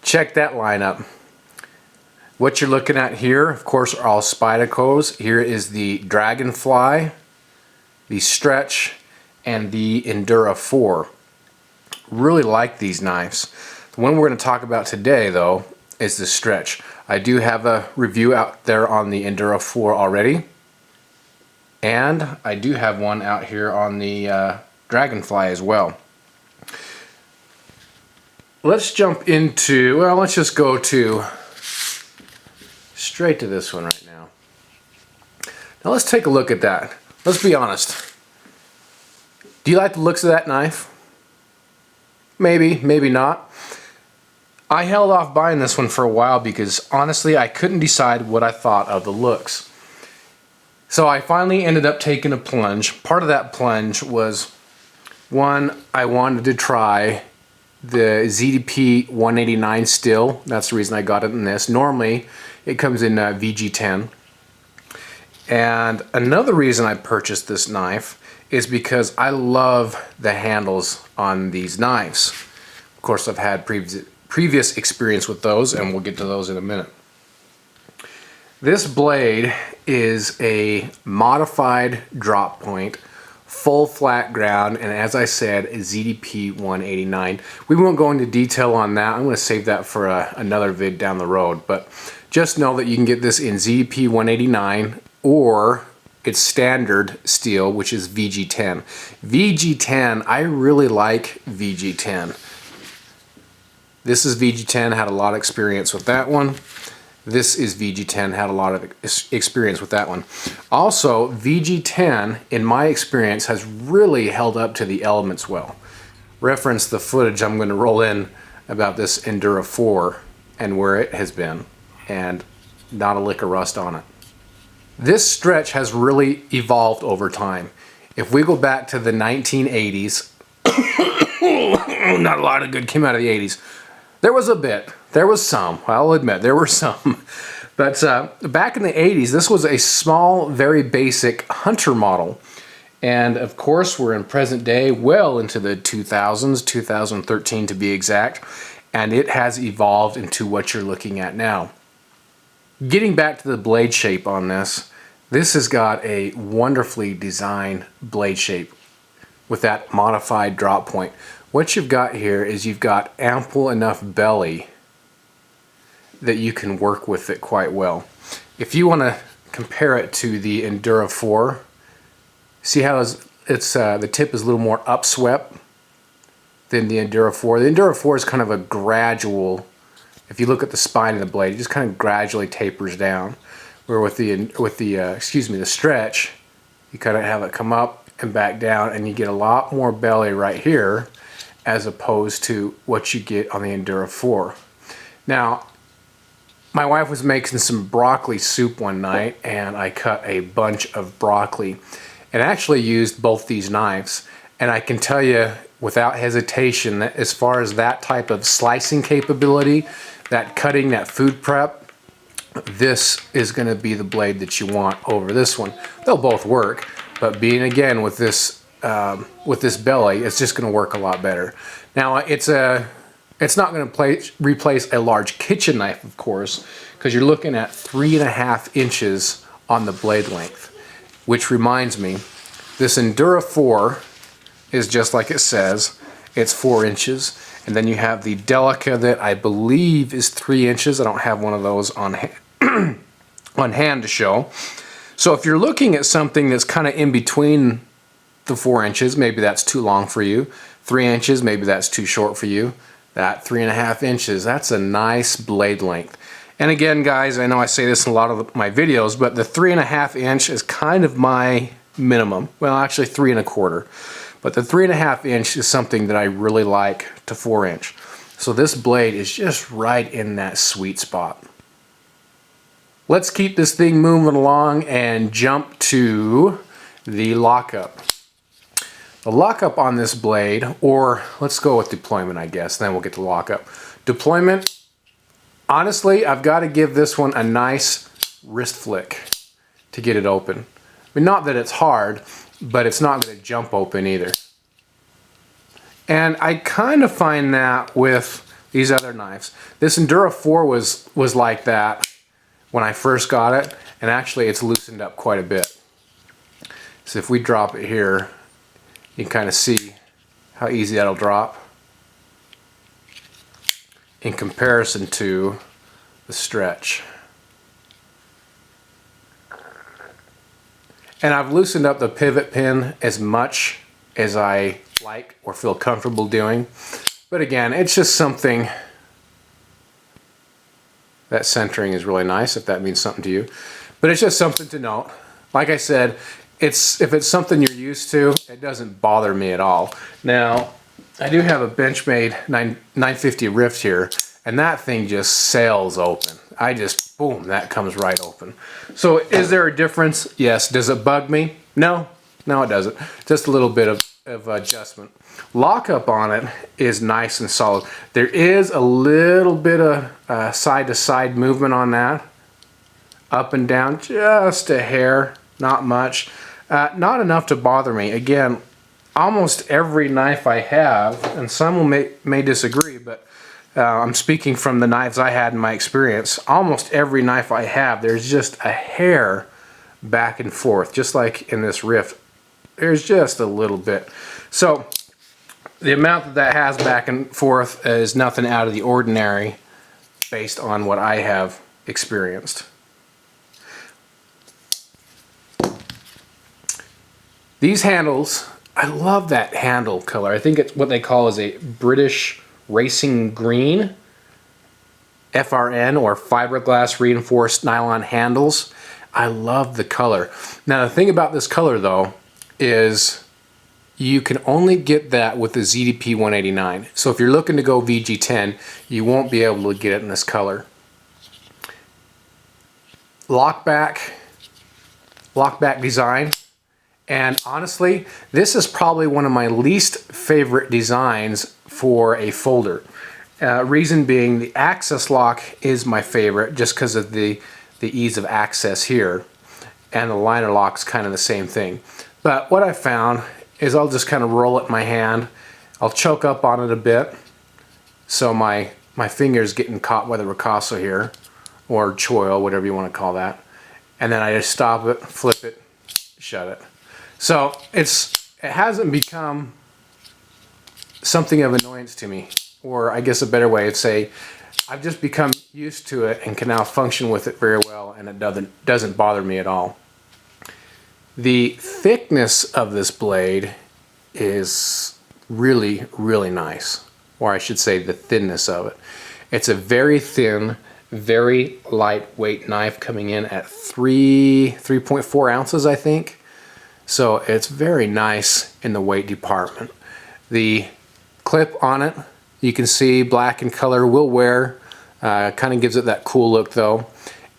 check that lineup. What you're looking at here, of course, are all Spydercos. Here is the Dragonfly, the Stretch, and the Endura 4. Really like these knives. The one we're going to talk about today, though, is the Stretch. I do have a review out there on the Endura 4 already, and I do have one out here on the Dragonfly as well. Let's jump into, well, let's just go to straight to this one right now. Now let's take a look at that. Let's be honest. Do you like the looks of that knife? Maybe, maybe not. I held off buying this one for a while because honestly I couldn't decide what I thought of the looks. So I finally ended up taking a plunge. Part of that plunge was, one, I wanted to try the ZDP 189 steel. That's the reason I got it in this. Normally it comes in VG10. And another reason I purchased this knife is because I love the handles on these knives. Of course, I've had previous experience with those, and we'll get to those in a minute. This blade is a modified drop point, full flat ground, and as I said, a ZDP 189. We won't go into detail on that. I'm going to save that for another vid down the road, but just know that you can get this in ZDP 189 or its standard steel, which is VG10. VG10, I really like VG10. This is VG10, had a lot of experience with that one. This is VG10, had a lot of experience with that one. Also, VG10, in my experience, has really held up to the elements well. Reference the footage I'm going to roll in about this Endura 4 and where it has been, and not a lick of rust on it. This Stretch has really evolved over time. If we go back to the 1980s, not a lot of good came out of the 80s. There was a bit. There was some. I'll admit, there were some. But back in the 80s, this was a small, very basic hunter model. And of course, we're in present day, well into the 2000s, 2013 to be exact. And it has evolved into what you're looking at now. Getting back to the blade shape on this, this has got a wonderfully designed blade shape with that modified drop point. What you've got here is you've got ample enough belly that you can work with it quite well. If you want to compare it to the Endura 4, see how it's the tip is a little more upswept than the Endura 4. The Endura 4 is kind of a gradual, if you look at the spine of the blade, it just kind of gradually tapers down. Where with the Stretch, you kind of have it come up and back down, and you get a lot more belly right here as opposed to what you get on the Endura 4. Now, my wife was making some broccoli soup one night, and I cut a bunch of broccoli and actually used both these knives. And I can tell you without hesitation that as far as that type of slicing capability, that cutting, that food prep, this is going to be the blade that you want over this one. They'll both work, but being again with this belly, it's just going to work a lot better. Now it's not going to replace a large kitchen knife, of course, because you're looking at 3.5 inches on the blade length. Which reminds me, this Endura 4 is just like it says, it's 4 inches, and then you have the Delica that I believe is 3 inches. I don't have one of those on on hand to show. So if you're looking at something that's kind of in between the 4 inches, maybe that's too long for you. 3 inches, maybe that's too short for you. That 3.5 inches, that's a nice blade length. And again, guys, I know I say this in a lot of my videos, but the 3.5 inch is kind of my minimum. Well, actually 3.25. But the 3.5 inch is something that I really like to 4 inch. So this blade is just right in that sweet spot. Let's keep this thing moving along and jump to the lockup. The lockup on this blade, or let's go with deployment, I guess, then we'll get to lockup. Deployment, honestly, I've got to give this one a nice wrist flick to get it open. I mean, not that it's hard, but it's not going to jump open either. And I kind of find that with these other knives. This Endura 4 was like that when I first got it, and actually it's loosened up quite a bit. So if we drop it here, you can kind of see how easy that'll drop in comparison to the stretch. And I've loosened up the pivot pin as much as I like or feel comfortable doing. But again, it's just something. That centering is really nice, if that means something to you. But it's just something to note. Like I said, if it's something you're used to, it doesn't bother me at all. Now, I do have a Benchmade 950 Rift here, and that thing just sails open. I just, boom, that comes right open. So is there a difference? Yes. Does it bug me? No. No, it doesn't. Just a little bit of adjustment. Lockup on it is nice and solid. There is a little bit of side-to-side movement on that. Up and down, just a hair, not much. Not enough to bother me. Again, almost every knife I have, and some may disagree, but I'm speaking from the knives I had in my experience. Almost every knife I have, there's just a hair back and forth, just like in this Rift. There's just a little bit. So the amount that has back and forth is nothing out of the ordinary based on what I have experienced. These handles, I love that handle color. I think it's what they call is a British Racing Green, FRN, or fiberglass reinforced nylon handles. I love the color. Now the thing about this color though is you can only get that with the ZDP 189. So if you're looking to go VG10, you won't be able to get it in this color. Lockback design. And honestly, this is probably one of my least favorite designs for a folder. Reason being, the access lock is my favorite just because of the ease of access here. And the liner lock's kind of the same thing. But what I found is I'll just kind of roll it in my hand. I'll choke up on it a bit so my finger's getting caught by the ricasso here, or choil, whatever you want to call that. And then I just stop it, flip it, shut it. So it hasn't become something of annoyance to me, or I guess a better way to say, I've just become used to it and can now function with it very well, and it doesn't bother me at all. The thickness of this blade is really, really nice, or I should say the thinness of it. It's a very thin, very lightweight knife coming in at 3.4 ounces, I think. So it's very nice in the weight department. The clip on it, you can see black in color, will wear. Kind of gives it that cool look though.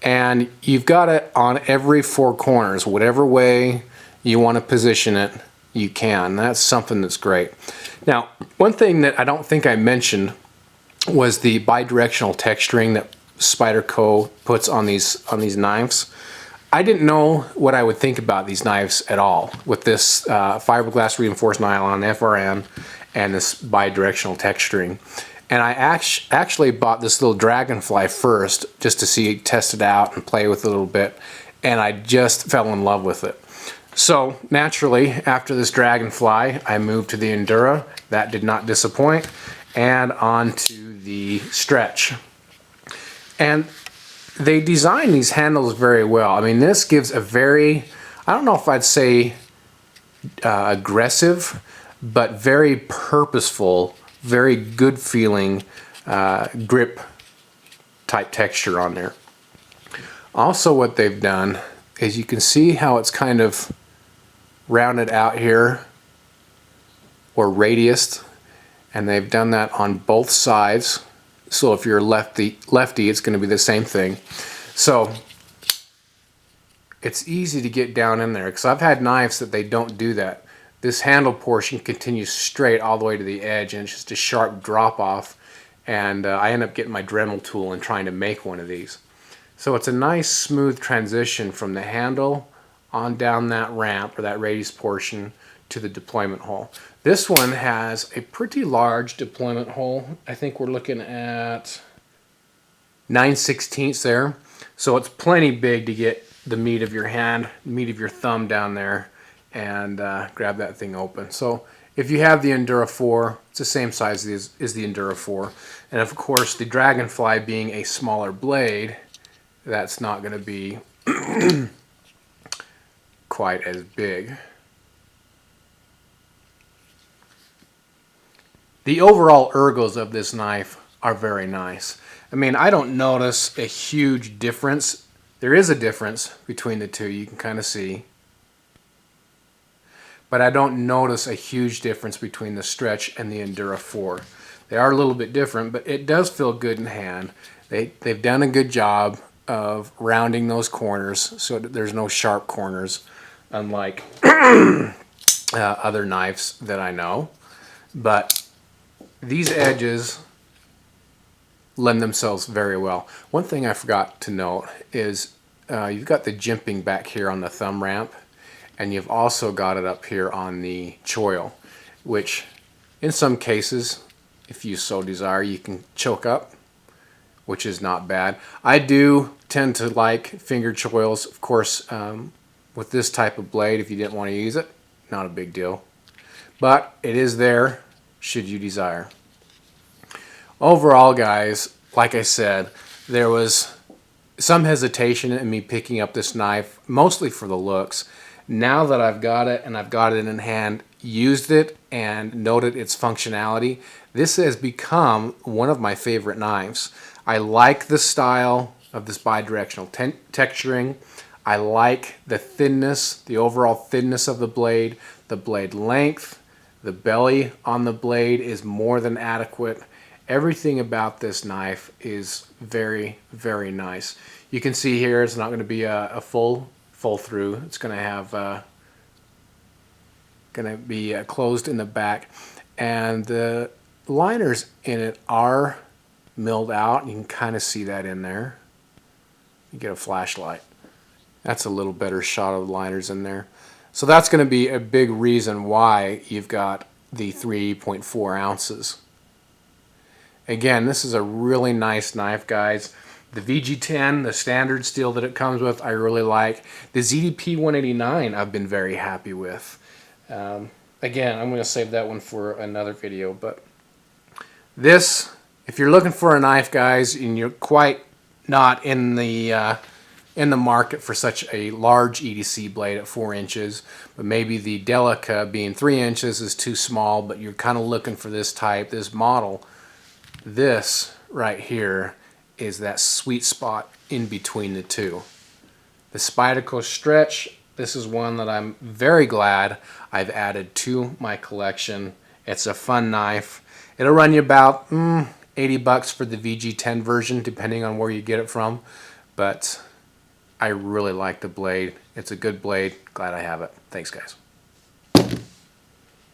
And you've got it on every four corners. Whatever way you want to position it, you can. That's something that's great. Now, one thing that I don't think I mentioned was the bi-directional texturing that Spyderco puts on these knives. I didn't know what I would think about these knives at all with this fiberglass reinforced nylon FRN and this bi-directional texturing. And I actually bought this little Dragonfly first just to test it out and play with it a little bit, and I just fell in love with it. So naturally, after this Dragonfly, I moved to the Endura. That did not disappoint, and on to the Stretch. And they design these handles very well. I mean, this gives a very, I don't know if I'd say aggressive, but very purposeful, very good feeling grip type texture on there. Also what they've done is you can see how it's kind of rounded out here, or radiused, and they've done that on both sides. So if you're lefty, it's going to be the same thing. So it's easy to get down in there, because I've had knives that they don't do that. This handle portion continues straight all the way to the edge, and it's just a sharp drop off, and I end up getting my Dremel tool and trying to make one of these. So it's a nice smooth transition from the handle on down that ramp, or that radius portion, to the deployment hole. This one has a pretty large deployment hole. I think we're looking at 9/16 there. So it's plenty big to get the meat of your hand, meat of your thumb down there, and grab that thing open. So if you have the Endura 4, it's the same size as the Endura 4. And of course, the Dragonfly being a smaller blade, that's not going to be quite as big. The overall ergos of this knife are very nice. I mean, I don't notice a huge difference. There is a difference between the two, you can kind of see. But I don't notice a huge difference between the Stretch and the Endura 4. They are a little bit different, but it does feel good in hand. They've done a good job of rounding those corners so that there's no sharp corners, unlike other knives that I know. But these edges lend themselves very well. One thing I forgot to note is you've got the jimping back here on the thumb ramp, and you've also got it up here on the choil, which in some cases, if you so desire, you can choke up, which is not bad. I do tend to like finger choils. Of course, with this type of blade, if you didn't want to use it, not a big deal. But it is there should you desire. Overall, guys, like I said, there was some hesitation in me picking up this knife, mostly for the looks. Now that I've got it and I've got it in hand, used it and noted its functionality, this has become one of my favorite knives. I like the style of this bi-directional texturing. I like the thinness, the overall thinness of the blade length. The belly on the blade is more than adequate. Everything about this knife is very, very nice. You can see here it's not going to be a full through. It's going to have closed in the back, and the liners in it are milled out. You can kind of see that in there. You get a flashlight. That's a little better shot of the liners in there. So that's going to be a big reason why you've got the 3.4 ounces. Again, this is a really nice knife, guys. The VG10, the standard steel that it comes with, I really like. The ZDP 189, I've been very happy with. Again, I'm going to save that one for another video. But this, if you're looking for a knife, guys, and you're quite not in the market for such a large EDC blade at 4 inches, but maybe the Delica being 3 inches is too small, but you're kind of looking for this type, this model, this right here is that sweet spot in between the two. The Spyderco Stretch, this is one that I'm very glad I've added to my collection. It's a fun knife. It'll run you about 80 bucks for the VG10 version, depending on where you get it from. But I really like the blade. It's a good blade. Glad I have it. Thanks, guys.